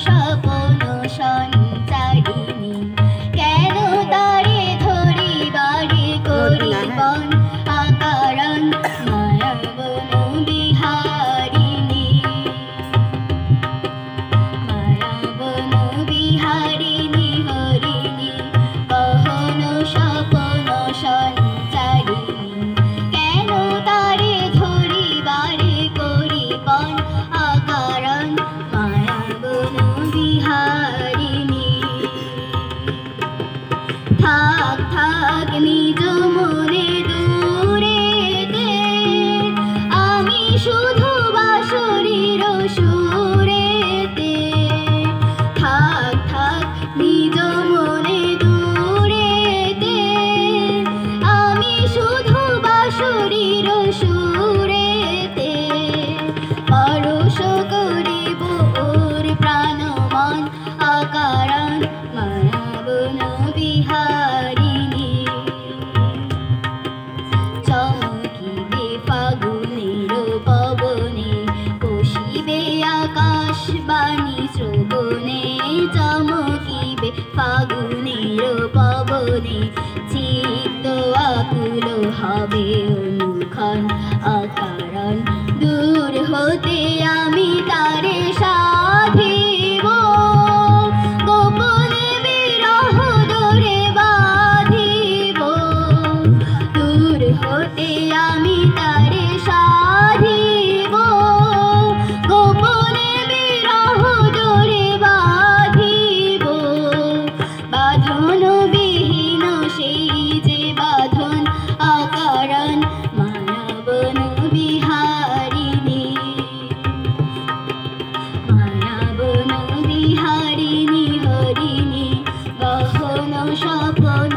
স্বপন সঞ্চারিণী কেন তারে ধরিবারে করিবন আকারণ মায়াবন বিহারিণী মায়াবন বিহারিণী হরিণী গহন স্বপন সঞ্চারিণী কেন তারে ধরিবারে করিবন আকারণ মায়াবন বিহারিণী থাক থাক নিজ মনে দূরেতে আমি শুধু বাঁশরীর সুরেতে থাক থাক নিজ মনে দূরেতে আমি শুধু বাঁশরীর সুরেতে পরশ করিব ওর প্রাণ মন আকারণ মায়াবন বিহারিণী চমকিবে ফাগুনের পবনে কষিবে আকাশ বাণী শ্রবণে চমকিবে ফাগুনের পবনে চিত্ত আকুল হবে অনুক্ষণ আকারণ দূর হতে আমি তারে সাধিব গোপনে বিরহ দূরে বাঁধিব দূর হতে আমি তারে সাধিব গোপনে বিরহ দূরে বাঁধিব বাঁধন বিহীন সেই যে বাঁধন আকারণ মায়াবন বিহারিণী মায়াবন বিহারিণী হরিণী গহন স্বপন